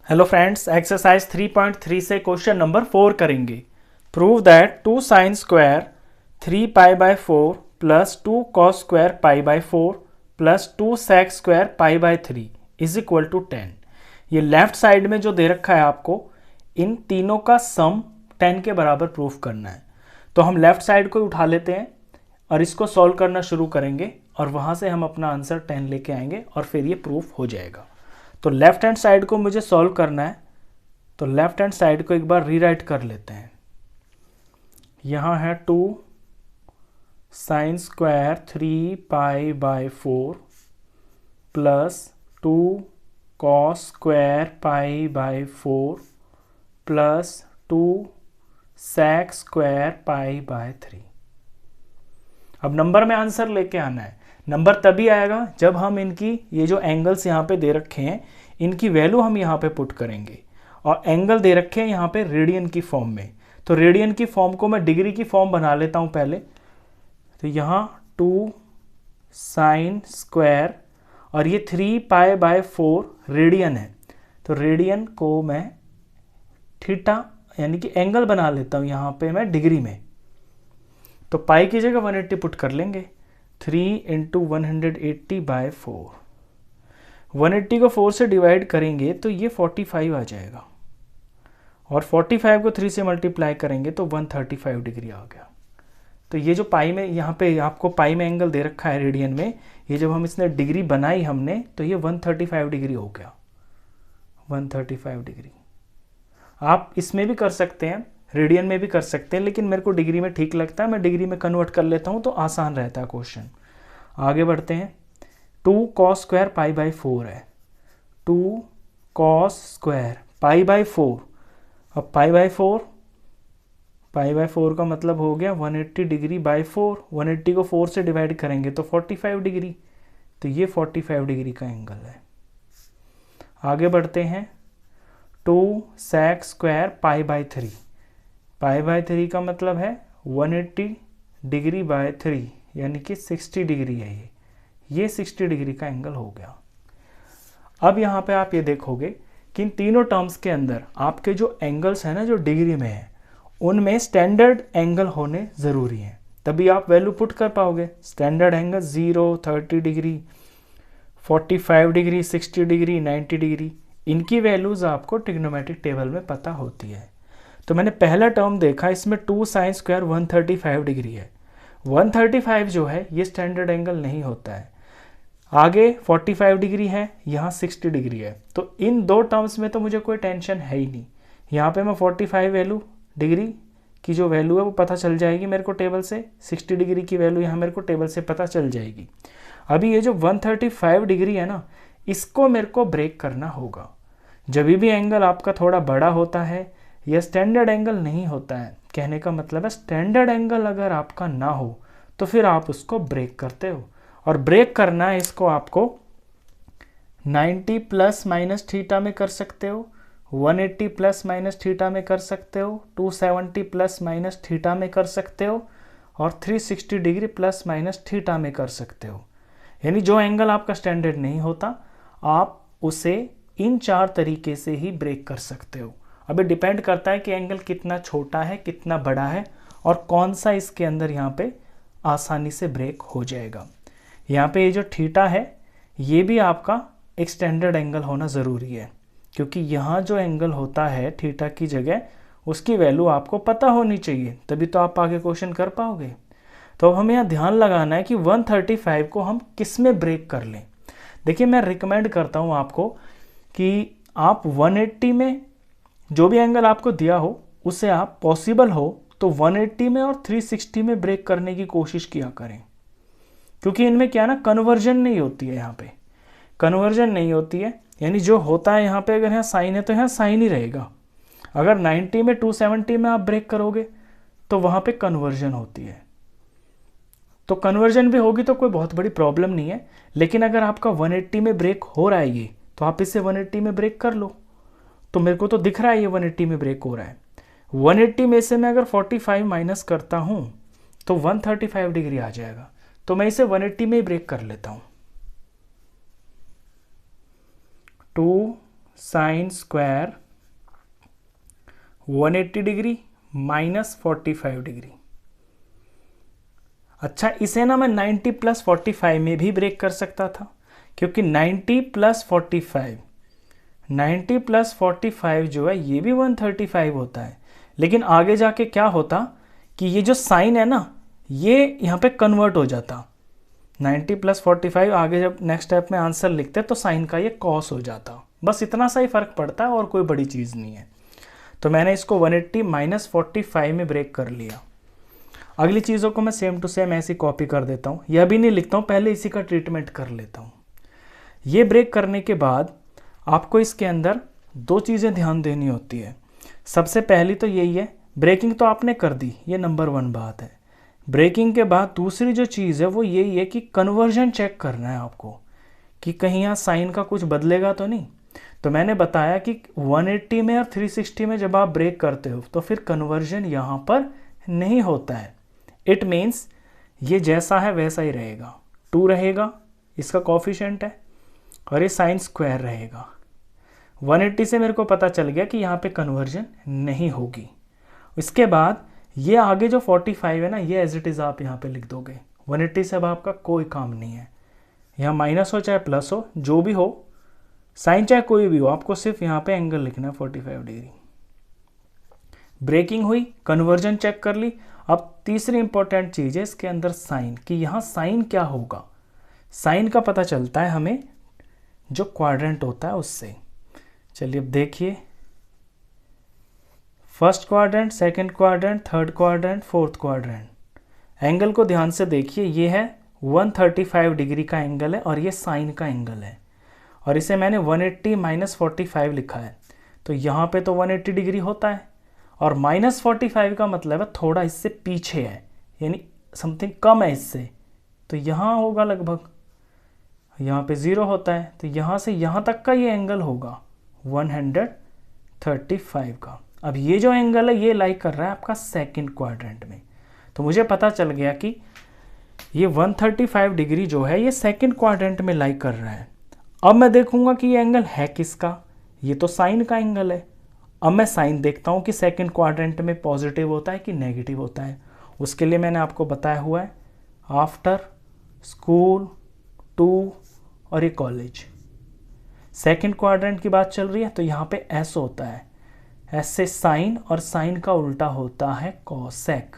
Hello friends, exercise 3.3 से question number 4 करेंगे। Prove that 2 sine square 3 pi by 4 plus 2 cos square pi by 4 plus 2 sec square pi by 3 is equal to 10। ये left side में जो दे रखा है आपको, इन तीनों का सम 10 के बराबर प्रूफ करना है। तो हम लेफ्ट साइड को उठा लेते हैं और इसको सॉल्व करना शुरू करेंगे और वहाँ से हम अपना आंसर 10 लेके आएंगे और फिर ये प्रूफ हो जाएगा। तो लेफ्ट हैंड साइड को मुझे सॉल्व करना है, तो लेफ्ट हैंड साइड को एक बार रीराइट कर लेते हैं। यहाँ है 2 sine square 3 pi by 4 plus 2 cos square pi by 4 plus 2 sec square pi by 3। अब नंबर में आंसर लेके आना है। नंबर तभी आएगा जब हम इनकी ये जो एंगल्स यहाँ पे दे रखे हैं इनकी वैल्यू हम यहाँ पे पुट करेंगे, और एंगल दे रखे हैं यहाँ पे रेडियन की फॉर्म में। तो रेडियन की फॉर्म को मैं डिग्री की फॉर्म बना लेता हूँ पहले। तो यहाँ 2 साइन स्क्वायर और ये 3 पाई बाय 4 रेडियन है, तो रेडियन को मैं थीटा यानी कि एंगल बना लेता हूँ यहाँ पे मैं डिग्री में। तो पाई की जगह 180 पुट कर लेंगे। 3 इंटू 180 बाय 4, 180 को 4 से डिवाइड करेंगे तो ये 45 आ जाएगा, और 45 को 3 से मल्टीप्लाई करेंगे तो 135 डिग्री आ गया। तो ये जो पाई में यहाँ पे आपको पाई में एंगल दे रखा है रेडियन में, ये जब हम इसने डिग्री बनाई हमने तो ये 135 डिग्री हो गया। 135 डिग्री आप इसमें भी कर सकते हैं, रेडियन में भी कर सकते हैं, लेकिन मेरे को डिग्री में ठीक लगता है, मैं डिग्री में कन्वर्ट कर लेता हूँ तो आसान रहता है क्वेश्चन। आगे बढ़ते हैं। 2 कॉस स्क्वायर पाई बाय 4 है, 2 कॉस स्क्वायर पाई बाय 4। अब पाई बाय 4 का मतलब हो गया 180 डिग्री बाय 4। 180 को 4 से डिवाइड करेंगे तो 45 डिग्री, तो ये 45 डिग्री का एंगल है। आगे बढ़ते हैं। 2 sec square pi by 3, pi by 3 का मतलब है 180 डिग्री बाय 3 यानी कि 60 डिग्री है ये 60 डिग्री का एंगल हो गया। अब यहाँ पे आप ये देखोगे कि इन तीनों टर्म्स के अंदर आपके जो एंगल्स हैं ना जो डिग्री में है, उनमें स्टैंडर्ड एंगल होने ज़रूरी हैं, तभी आप वैल्यू पुट कर पाओगे। Standard angle 0, 30 degree, 45 degree, 60 degree, 90 degree, इनकी वैल्यूज़ आपको ट्रिग्नोमेट्रिक टेबल में पता होती है। तो मैंने पहला टर्म देखा, इसमें 2 साइन स्क्वायर 135 डिग्री है। 135 जो है ये स्टैंडर्ड एंगल नहीं होता है। आगे 45 डिग्री है, यहाँ 60 डिग्री है, तो इन दो टर्म्स में तो मुझे कोई टेंशन है ही नहीं। यहाँ पे मैं 45 वैल्यू डिग्री की जो वैल्यू है वो पता चल जाएगी मेरे को टेबल से, 60 डिग्री की वैल्यू यहाँ मेरे को टेबल से पता चल जाएगी। अभी ये जो 135 डिग्री है ना, इसको मेरे को ब्रेक करना होगा। जब भी एंगल आपका थोड़ा बड़ा होता है यह स्टैंडर्ड एंगल नहीं होता है, कहने का मतलब है स्टैंडर्ड एंगल अगर आपका ना हो तो फिर आप उसको ब्रेक करते हो, और ब्रेक करना है इसको आपको 90 प्लस माइनस थीटा में कर सकते हो, 180 प्लस माइनस थीटा में कर सकते हो, 270 प्लस माइनस थीटा में कर सकते हो, और 360 डिग्री प्लस माइनस थीटा में कर सकते हो। यानी जो एंगल आपका स्टैंडर्ड नहीं होता आप उसे इन 4 तरीके से ही ब्रेक कर सकते हो। अभी डिपेंड करता है कि एंगल कितना छोटा है कितना बड़ा है और कौन सा इसके अंदर यहाँ पे आसानी से ब्रेक हो जाएगा। यहाँ पे ये जो थीटा है ये भी आपका एक स्टैंडर्ड एंगल होना ज़रूरी है, क्योंकि यहाँ जो एंगल होता है थीटा की जगह उसकी वैल्यू आपको पता होनी चाहिए, तभी तो आप आगे क्वेश्चन कर पाओगे। तो अब हमें यहाँ ध्यान लगाना है कि 135 को हम किस में ब्रेक कर लें। देखिए मैं रिकमेंड करता हूँ आपको कि आप 180 में जो भी एंगल आपको दिया हो उसे आप पॉसिबल हो तो 180 में और 360 में ब्रेक करने की कोशिश किया करें, क्योंकि इनमें क्या ना कन्वर्जन नहीं होती है। यहाँ पे कन्वर्जन नहीं होती है, यानी जो होता है यहाँ पे अगर यहाँ साइन है तो यहाँ साइन ही रहेगा। अगर 90 में 270 में आप ब्रेक करोगे तो वहाँ पे कन्वर्जन होती है, तो कन्वर्जन भी होगी तो कोई बहुत बड़ी प्रॉब्लम नहीं है। लेकिन अगर आपका 180 में ब्रेक हो रहा है ये, तो आप इसे 180 में ब्रेक कर लो। तो मेरे को तो दिख रहा है ये 180 में ब्रेक हो रहा है। 180 में से मैं अगर 45 माइनस करता हूँ तो 135 डिग्री आ जाएगा, तो मैं इसे 180 में ही ब्रेक कर लेता हूँ। 2 sine square 180 degree minus 45 degree. अच्छा, इसे ना मैं 90 प्लस 45 में भी ब्रेक कर सकता था, क्योंकि 90 प्लस 45 जो है ये भी 135 होता है। लेकिन आगे जाके क्या होता कि ये जो साइन है ना, ये यहाँ पे कन्वर्ट हो जाता। 90 प्लस 45 आगे जब नेक्स्ट स्टेप में आंसर लिखते तो साइन का ये कॉस हो जाता। बस इतना सा ही फ़र्क पड़ता है और कोई बड़ी चीज़ नहीं है। तो मैंने इसको 180 माइनस 45 में ब्रेक कर लिया। अगली चीज़ों को मैं सेम टू सेम ऐसी कॉपी कर देता हूँ, यह भी नहीं लिखता हूँ, पहले इसी का ट्रीटमेंट कर लेता हूँ। ये ब्रेक करने के बाद आपको इसके अंदर दो चीज़ें ध्यान देनी होती है। सबसे पहली तो यही है, ब्रेकिंग तो आपने कर दी, ये नंबर 1 बात है। ब्रेकिंग के बाद दूसरी जो चीज़ है वो यही है कि कन्वर्जन चेक करना है आपको, कि कहीं यहाँ साइन का कुछ बदलेगा तो नहीं। तो मैंने बताया कि 180 में और 360 में जब आप ब्रेक करते हो तो फिर कन्वर्जन यहाँ पर नहीं होता है। इट मीन्स ये जैसा है वैसा ही रहेगा, 2 रहेगा, इसका कोफिशिएंट है, और ये साइन स्क्वायर रहेगा। 180 से मेरे को पता चल गया कि यहाँ पे कन्वर्जन नहीं होगी। इसके बाद ये आगे जो 45 है ना, ये एज इट इज़ आप यहाँ पे लिख दोगे। 180 से अब आपका कोई काम नहीं है, यहाँ माइनस हो चाहे प्लस हो, जो भी हो, साइन चाहे कोई भी हो, आपको सिर्फ यहाँ पे एंगल लिखना है 45 डिग्री। ब्रेकिंग हुई, कन्वर्जन चेक कर ली। अब तीसरी इंपॉर्टेंट चीज़ है इसके अंदर साइन, कि यहाँ साइन क्या होगा। साइन का पता चलता है हमें जो क्वाड्रेंट होता है उससे। चलिए अब देखिए, first quadrant, second quadrant, third quadrant, fourth quadrant. Angle को ध्यान से देखिए, ये है 135 डिग्री का एंगल है और ये साइन का एंगल है, और इसे मैंने 180 माइनस 45 लिखा है। तो यहाँ पे तो 180 डिग्री होता है, और माइनस 45 का मतलब है थोड़ा इससे पीछे है, यानी समथिंग कम है इससे। तो यहाँ होगा लगभग, यहाँ पे 0 होता है, तो यहाँ से यहाँ तक का ये एंगल होगा 135 का। अब ये जो एंगल है ये लाई कर रहा है आपका सेकंड क्वाड्रेंट में। तो मुझे पता चल गया कि ये 135 डिग्री जो है ये सेकंड क्वाड्रेंट में लाई कर रहा है। अब मैं देखूंगा कि ये एंगल है किसका, ये तो साइन का एंगल है। अब मैं साइन देखता हूँ कि सेकंड क्वाड्रेंट में पॉजिटिव होता है कि नेगेटिव होता है। उसके लिए मैंने आपको बताया हुआ है, आफ्टर स्कूल, टू और ये कॉलेज। सेकंड क्वाड्रेंट की बात चल रही है, तो यहाँ पे एस होता है, एस से साइन, और साइन का उल्टा होता है कॉसेक।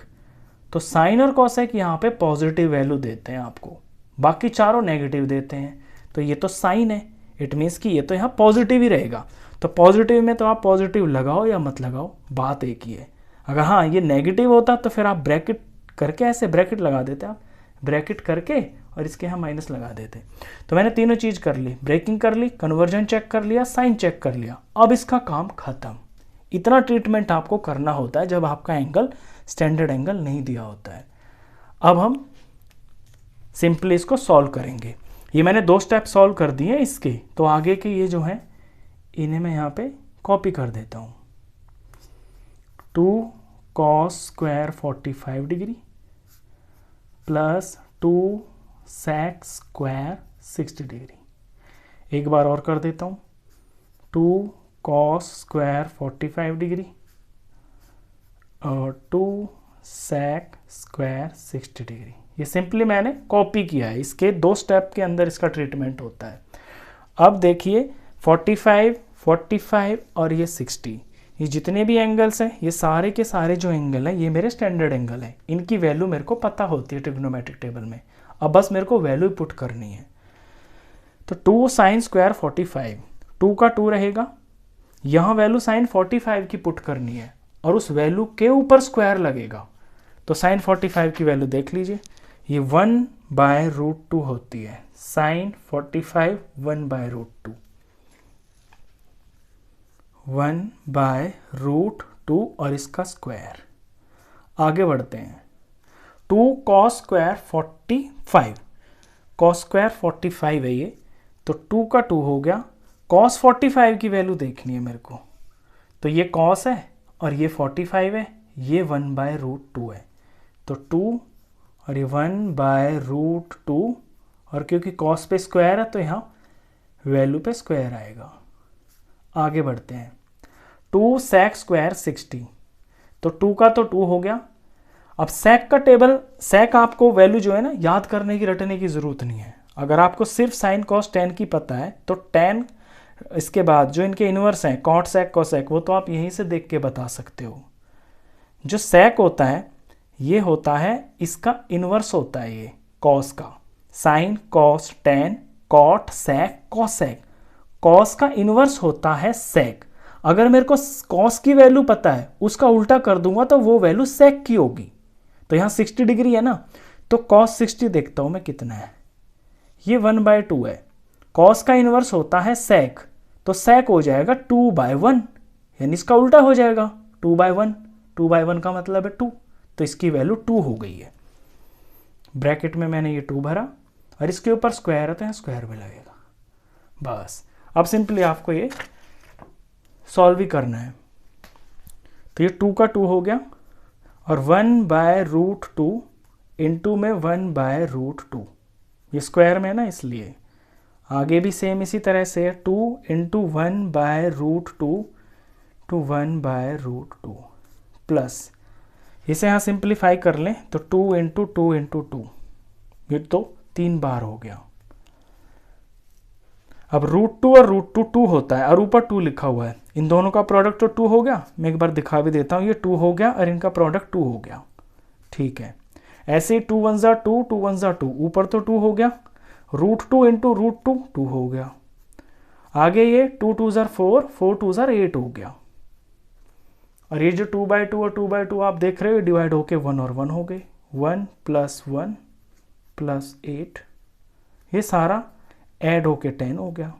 तो साइन और कॉसेक यहाँ पे पॉजिटिव वैल्यू देते हैं आपको, बाकी चारों नेगेटिव देते हैं। तो ये तो साइन है, इट मीन्स कि ये तो यहाँ पॉजिटिव ही रहेगा। तो पॉजिटिव में तो आप पॉजिटिव लगाओ या मत लगाओ, बात एक ही है। अगर हाँ ये नेगेटिव होता तो फिर आप ब्रैकेट करके, ऐसे ब्रैकेट लगा देते, आप ब्रैकेट करके और इसके यहाँ माइनस लगा देते। तो मैंने तीनों चीज़ कर ली, ब्रेकिंग कर ली, कन्वर्जन चेक कर लिया, साइन चेक कर लिया। अब इसका काम खत्म। इतना ट्रीटमेंट आपको करना होता है जब आपका एंगल स्टैंडर्ड एंगल नहीं दिया होता है। अब हम सिंपली इसको सॉल्व करेंगे। ये मैंने 2 स्टेप सॉल्व कर दिए इसके, तो आगे के ये जो हैं इन्हें मैं यहाँ पे कॉपी कर देता हूँ। 2 cos square 45 degree plus 2 sec square 60 degree. एक बार और कर देता हूँ, 2 cos स्क्वायर 45 डिग्री और 2 sec स्क्वायर 60 डिग्री। ये सिंपली मैंने कॉपी किया है, इसके 2 स्टेप के अंदर इसका ट्रीटमेंट होता है। अब देखिए 45, 45 और ये 60, ये जितने भी एंगल्स हैं, ये सारे के सारे जो एंगल हैं ये मेरे स्टैंडर्ड एंगल हैं। इनकी वैल्यू मेरे को पता होती है ट्रिग्नोमेट्रिक टेबल में। अब बस मेरे को वैल्यू पुट करनी है। तो 2 साइन स्क्वायर 45, 2 का 2 रहेगा, यहाँ वैल्यू साइन 45 की पुट करनी है और उस वैल्यू के ऊपर स्क्वायर लगेगा। तो साइन 45 की वैल्यू देख लीजिए, ये 1/√2 होती है। साइन 45 1/√2, 1/√2 और इसका स्क्वायर। आगे बढ़ते हैं, 2 cos स्क्वायर 45, cos स्क्वायर 45 है ये, तो 2 का 2 हो गया। cos 45 की वैल्यू देखनी है मेरे को, तो ये cos है और ये 45 है, ये 1/√2 है। तो 2 और ये 1/√2, और क्योंकि cos पे स्क्वायर है तो यहाँ वैल्यू पे स्क्वायर आएगा। आगे बढ़ते हैं। 2 sec स्क्वायर 60, तो 2 का तो 2 हो गया। अब sec का टेबल, sec आपको वैल्यू जो है ना याद करने की, रटने की ज़रूरत नहीं है। अगर आपको सिर्फ साइन कॉस टेन की पता है तो टेन, इसके बाद जो इनके इन्वर्स हैं कॉट सेक कोसेक, वो तो आप यहीं से देख के बता सकते हो। जो सेक होता है ये होता है, इसका इन्वर्स होता है ये कॉस का। Sine cos tan cot sec cosec, cos का इन्वर्स होता है सेक। अगर मेरे को कॉस की वैल्यू पता है, उसका उल्टा कर दूंगा तो वो वैल्यू सेक की होगी। तो यहाँ 60 डिग्री है ना, तो कॉस 60 देखता हूं मैं कितना है, ये 1/2 है। कॉस का इन्वर्स होता है सेक, तो सेक हो जाएगा 2/1, यानी इसका उल्टा हो जाएगा 2/1। 2/1 का मतलब है 2, तो इसकी वैल्यू 2 हो गई है। ब्रैकेट में मैंने ये 2 भरा और इसके ऊपर स्क्वायर है तो यहाँ स्क्वायर भी लगेगा। बस अब सिंपली आपको ये सॉल्व ही करना है। तो ये 2 का 2 हो गया और 1/√2 इंटू में 1/√2, ये स्क्वायर में है ना इसलिए। आगे भी सेम इसी तरह से 2 इंटू 1/√2 टू 1/√2 प्लस, इसे यहाँ सिंप्लीफाई कर लें तो 2 इंटू 2 इंटू 2, ये तो 3 बार हो गया। अब √2 और √2 2 होता है और ऊपर 2 लिखा हुआ है, इन दोनों का प्रोडक्ट तो 2 हो गया। मैं एक बार दिखा भी देता हूँ, ये 2 हो गया और इनका प्रोडक्ट 2 हो गया। ठीक है, ऐसे ही 2 1 जा 2, 2 1 जा 2, ऊपर तो 2 हो गया, √2 इंटू √2 2 हो गया। आगे ये 2 2 जा 4, 4 2 जा 8 हो गया। और ये जो 2/2 और 2/2 आप देख रहे हो डिवाइड होके 1 और 1 हो गए, 1 + 1 + 8, ये सारा ऐड होके 10 हो गया।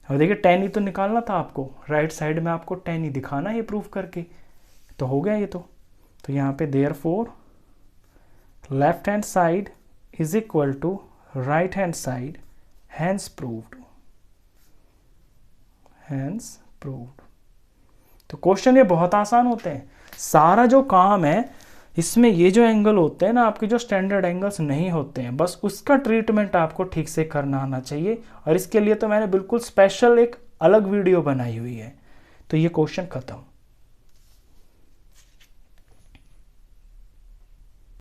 अब देखिए 10 ही तो निकालना था आपको, राइट साइड में आपको 10 ही दिखाना है प्रूफ करके, तो हो गया ये तो यहाँ पे therefore left hand side is equal to right hand side, hence proved, hence proved. तो क्वेश्चन ये बहुत आसान होते हैं, सारा जो काम है इसमें ये जो एंगल होते हैं ना आपके, जो स्टैंडर्ड एंगल्स नहीं होते हैं, बस उसका ट्रीटमेंट आपको ठीक से करना आना चाहिए। और इसके लिए तो मैंने बिल्कुल स्पेशल एक अलग वीडियो बनाई हुई है। तो ये क्वेश्चन खत्म।